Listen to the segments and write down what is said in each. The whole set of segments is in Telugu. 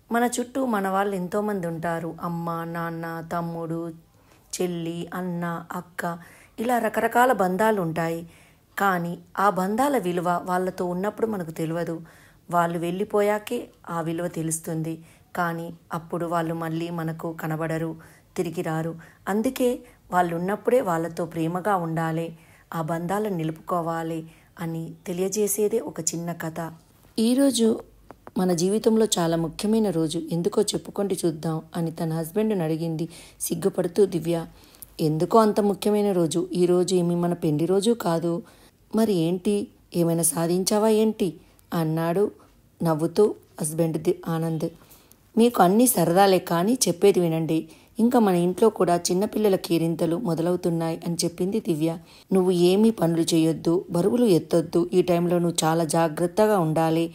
మన చుట్టూ మన వాళ్ళు ఎంతోమంది ఉంటారు. అమ్మ, నాన్న, తమ్ముడు, చెల్లి, అన్న, అక్క, ఇలా రకరకాల బంధాలు ఉంటాయి. కానీ ఆ బంధాల విలువ వాళ్ళతో ఉన్నప్పుడు మనకు తెలియదు. వాళ్ళు వెళ్ళిపోయాకే ఆ విలువ తెలుస్తుంది. కానీ అప్పుడు వాళ్ళు మళ్ళీ మనకు కనబడరు, తిరిగి రారు. అందుకే వాళ్ళు ఉన్నప్పుడే వాళ్ళతో ప్రేమగా ఉండాలి, ఆ బంధాలను నిలుపుకోవాలి అని తెలియజేసేదే ఒక చిన్న కథ. ఈరోజు మన జీవితంలో చాలా ముఖ్యమైన రోజు, ఎందుకో చెప్పుకుంటూ చూద్దాం అని తన హస్బెండ్ని అడిగింది సిగ్గుపడుతూ దివ్య. ఎందుకో అంత ముఖ్యమైన రోజు? ఈరోజు ఏమి మన పెళ్లి రోజు కాదు. మరి ఏంటి, ఏమైనా సాధించావా ఏంటి అన్నాడు నవ్వుతూ హస్బెండ్ ఆనంద్. మీకు అన్నీ సరదాలే, కానీ చెప్పేది వినండి. ఇంకా మన ఇంట్లో కూడా చిన్నపిల్లల కేరింతలు మొదలవుతున్నాయి అని చెప్పింది దివ్య. నువ్వు ఏమీ పనులు చేయొద్దు, బరువులు ఎత్తొద్దు. ఈ టైంలో నువ్వు చాలా జాగ్రత్తగా ఉండాలి.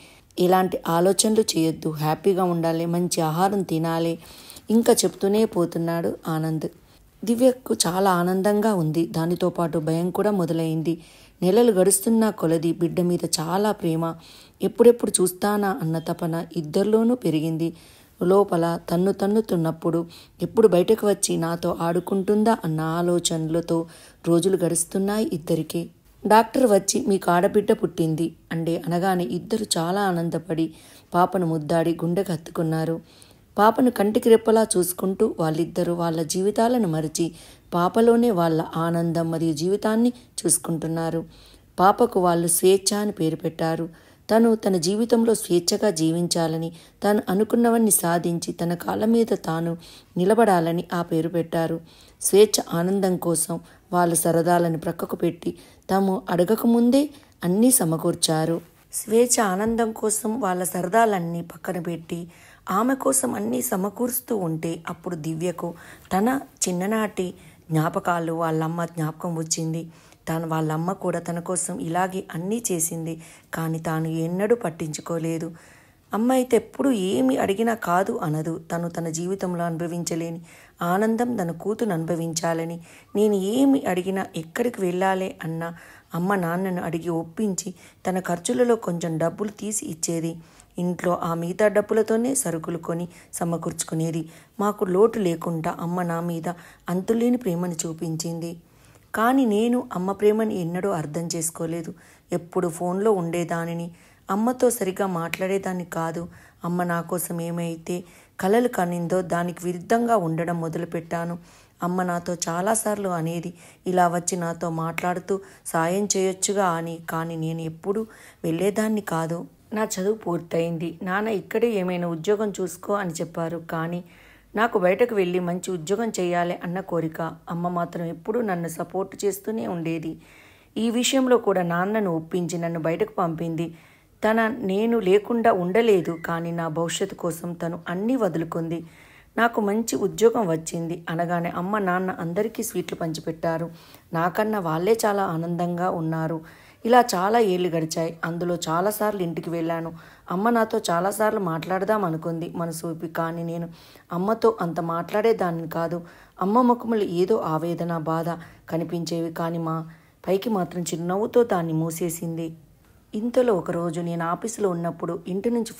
ఎలాంటి ఆలోచనలు చేయొద్దు, హ్యాపీగా ఉండాలి, మంచి ఆహారం తినాలి. ఇంకా చెప్తూనే పోతున్నాడు ఆనంద్. దివ్యకు చాలా ఆనందంగా ఉంది. దానితో పాటు భయం కూడా మొదలైంది. నెలలు గడుస్తున్న కొలది బిడ్డ మీద చాలా ప్రేమ, ఎప్పుడెప్పుడు చూస్తానా అన్న తపన ఇద్దరిలోనూ పెరిగింది. లోపల తన్నుతున్నప్పుడు ఎప్పుడు బయటకు వచ్చి నాతో ఆడుకుంటుందా అన్న ఆలోచనలతో రోజులు గడుస్తున్నాయి ఇద్దరికి. డాక్టర్ వచ్చి మీకు ఆడబిడ్డ పుట్టింది అనగానే ఇద్దరు చాలా ఆనందపడి పాపను ముద్దాడి గుండెకు హత్తుకున్నారు. పాపను కంటికి రెప్పలా చూసుకుంటూ వాళ్ళిద్దరూ వాళ్ళ జీవితాలను మరిచి పాపలోనే వాళ్ళ ఆనందం మరియు జీవితాన్ని చూసుకుంటున్నారు. పాపకు వాళ్ళు స్వేచ్ఛ అని పేరు పెట్టారు. తన జీవితంలో స్వేచ్ఛగా జీవించాలని, తాను అనుకున్నవన్నీ సాధించి తన కాళ్ళ మీద తాను నిలబడాలని ఆ పేరు పెట్టారు. స్వేచ్ఛ ఆనందం కోసం వాళ్ళ సరదాలను ప్రక్కకు పెట్టి తాము అడగకముందే అన్నీ సమకూర్చారు. స్వేచ్ఛ ఆనందం కోసం వాళ్ళ సరదాలన్నీ పక్కన పెట్టి ఆమె కోసం అన్నీ సమకూరుస్తూ ఉంటే అప్పుడు దివ్యకు తన చిన్ననాటి జ్ఞాపకాలు, వాళ్ళమ్మ జ్ఞాపకం వచ్చింది. వాళ్ళమ్మ కూడా తన కోసం ఇలాగే అన్నీ చేసింది, కానీ తాను ఎన్నడూ పట్టించుకోలేదు. అమ్మ అయితే ఎప్పుడు ఏమి అడిగినా కాదు అనదు. తన జీవితంలో అనుభవించలేని ఆనందం తన కూతురు అనుభవించాలని, నేను ఏమి అడిగినా ఎక్కడికి వెళ్ళాలి అన్న అమ్మ నాన్నను అడిగి ఒప్పించి తన ఖర్చులలో కొంచెం డబ్బులు తీసి ఇచ్చేది. ఇంట్లో ఆ మిగతా డబ్బులతోనే సరుకులు కొని సమకూర్చుకునేది. మాకు లోటు లేకుండా అమ్మ నా మీద అంతులేని ప్రేమను చూపించింది. కానీ నేను అమ్మ ప్రేమని ఎన్నడూ అర్థం చేసుకోలేదు. ఎప్పుడు ఫోన్లో ఉండేదానిని, అమ్మతో సరిగా మాట్లాడేదాన్ని కాదు. అమ్మ నా కోసం ఏమైతే కలలు కనిందో దానికి విరుద్ధంగా ఉండడం మొదలుపెట్టాను. అమ్మ నాతో చాలాసార్లు అనేది, ఇలా వచ్చి నాతో మాట్లాడుతూ సాయం చేయొచ్చుగా అని. కానీ నేను ఎప్పుడు వెళ్ళేదాన్ని కాదు. నా చదువు పూర్తయింది, నాన్న ఇక్కడే ఏమైనా ఉద్యోగం చూసుకో అని చెప్పారు. కానీ నాకు బయటకు వెళ్ళి మంచి ఉద్యోగం చేయాలి అన్న కోరిక. అమ్మ మాత్రం ఎప్పుడూ నన్ను సపోర్ట్ చేస్తూనే ఉండేది. ఈ విషయంలో కూడా నాన్నను ఒప్పించి నన్ను బయటకు పంపింది. నేను లేకుండా ఉండలేదు, కానీ నా భవిష్యత్తు కోసం తను అన్నీ వదులుకుంది. నాకు మంచి ఉద్యోగం వచ్చింది అనగానే అమ్మ నాన్న అందరికీ స్వీట్లు పంచిపెట్టారు. నాకన్నా వాళ్ళే చాలా ఆనందంగా ఉన్నారు. ఇలా చాలా ఏళ్ళు గడిచాయి. అందులో చాలాసార్లు ఇంటికి వెళ్ళాను. అమ్మ నాతో చాలాసార్లు మాట్లాడదాం అనుకుంది మనసు ఊపి. కానీ నేను అమ్మతో అంత మాట్లాడేదాన్ని కాదు. అమ్మ ముఖములు ఏదో ఆవేదన, బాధ కనిపించేవి, కానీ పైకి మాత్రం చిరునవ్వుతో దాన్ని మూసేసింది. ఇంతలో ఒకరోజు నేను ఆఫీసులో ఉన్నప్పుడు ఇంటి నుంచి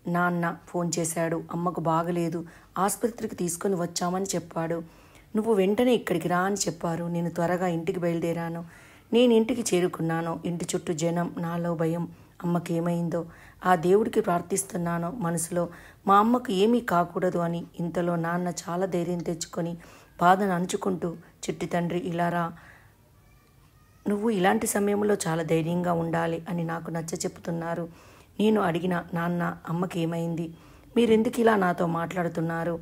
నాన్న ఫోన్ చేశాడు. అమ్మకు బాగలేదు, ఆసుపత్రికి తీసుకొని వచ్చామని చెప్పాడు. నువ్వు వెంటనే ఇక్కడికి రా అని చెప్పారు. నేను త్వరగా ఇంటికి బయలుదేరాను. నేను ఇంటికి చేరుకున్నాను. ఇంటి చుట్టూ జనం, నాలో భయం. అమ్మకి ఏమైందో ఆ దేవుడికి ప్రార్థిస్తున్నాను మనసులో, మా అమ్మకు ఏమీ కాకూడదు అని. ఇంతలో నాన్న చాలా ధైర్యం తెచ్చుకొని బాధను అణుచుకుంటూ, చిట్టి తండ్రి ఇలా రా, నువ్వు ఇలాంటి సమయంలో చాలా ధైర్యంగా ఉండాలి అని నాకు నచ్చ చెప్తున్నారు. నేను అడిగిన, నాన్న అమ్మకి ఏమైంది, మీరెందుకు ఇలా నాతో మాట్లాడుతున్నారు?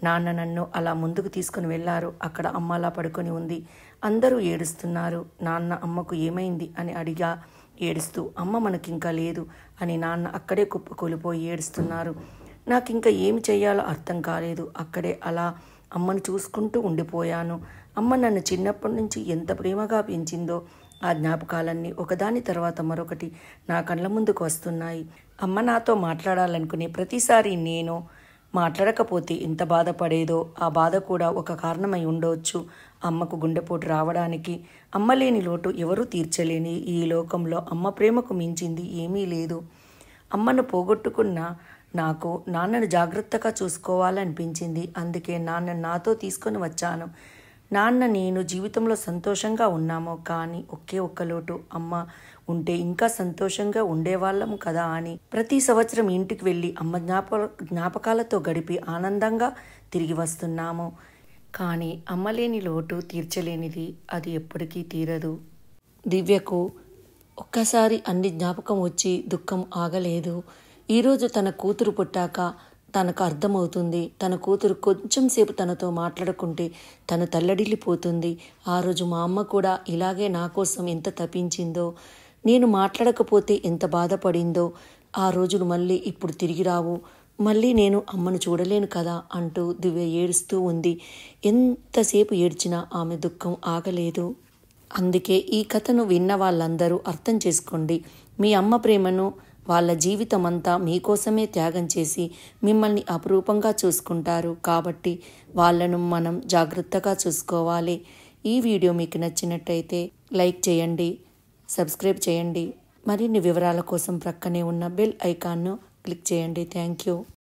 నాన్న నన్ను అలా ముందుకు తీసుకుని వెళ్ళారు. అక్కడ అమ్మ అలా పడుకొని ఉంది. అందరూ ఏడుస్తున్నారు. నాన్న అమ్మకు ఏమైంది అని అడిగా ఏడుస్తూ. అమ్మ మనకింకా లేదు అని నాన్న అక్కడే కుప్పకూలిపోయి ఏడుస్తున్నారు. నాకింకా ఏమి చెయ్యాలో అర్థం కాలేదు. అక్కడే అలా అమ్మను చూసుకుంటూ ఉండిపోయాను. అమ్మ నన్ను చిన్నప్పటి నుంచి ఎంత ప్రేమగా పెంచిందో ఆ జ్ఞాపకాలన్నీ ఒకదాని తర్వాత మరొకటి నా కళ్ళ ముందుకు వస్తున్నాయి. అమ్మ నాతో మాట్లాడాలనుకునే ప్రతిసారి నేను మాట్లాడకపోతే ఎంత బాధపడేదో, ఆ బాధ కూడా ఒక కారణమై ఉండవచ్చు. అమ్మకు గుండెపోటు రావడానికి. అమ్మ లేని లోటు ఎవరూ తీర్చలేని ఈ లోకంలో అమ్మ ప్రేమకు మించింది ఏమీ లేదు. అమ్మను పోగొట్టుకున్న నాకు నాన్నను జాగ్రత్తగా చూసుకోవాలనిపించింది. అందుకే నాన్నను నాతో తీసుకొని వచ్చాను. నాన్న నేను జీవితంలో సంతోషంగా ఉన్నాము, కానీ ఒకే ఒక్క లోటు, అమ్మ ఉంటే ఇంకా సంతోషంగా ఉండేవాళ్ళము కదా అని ప్రతి సంవత్సరం ఇంటికి వెళ్ళి అమ్మ జ్ఞాపకాలతో గడిపి ఆనందంగా తిరిగి వస్తున్నాము. కానీ అమ్మ లేని లోటు తీర్చలేనిది, అది ఎప్పటికీ తీరదు. దివ్యకు ఒక్కసారి అన్ని జ్ఞాపకం వచ్చి దుఃఖం ఆగలేదు. ఈరోజు తన కూతురు పుట్టాక తనకు అర్థమవుతుంది. తన కూతురు కొంచెం సేపు తనతో మాట్లాడుకుంటే తను తల్లడిల్లిపోతుంది. ఆ రోజు మా అమ్మ కూడా ఇలాగే నా కోసం ఎంత తపించిందో, నేను మాట్లాడకపోతే ఎంత బాధపడిందో. ఆ రోజులు మళ్ళీ ఇప్పుడు తిరిగి రావు. మళ్ళీ నేను అమ్మను చూడలేను కదా అంటూ దివ్య ఏడుస్తూ ఉంది. ఎంతసేపు ఏడ్చినా ఆమె దుఃఖం ఆగలేదు. అందుకే ఈ కథను విన్న వాళ్ళందరూ అర్థం చేసుకోండి. మీ అమ్మ ప్రేమను, వాళ్ళ జీవితం అంతా మీకోసమే త్యాగం చేసి మిమ్మల్ని అపురూపంగా చూసుకుంటారు. కాబట్టి వాళ్ళను మనం జాగ్రత్తగా చూసుకోవాలి. ఈ వీడియో మీకు నచ్చినట్టయితే లైక్ చేయండి, సబ్స్క్రైబ్ చేయండి. మరిన్ని వివరాల కోసం ప్రక్కనే ఉన్న బెల్ ఐకాన్ను క్లిక్ చేయండి. Thank you.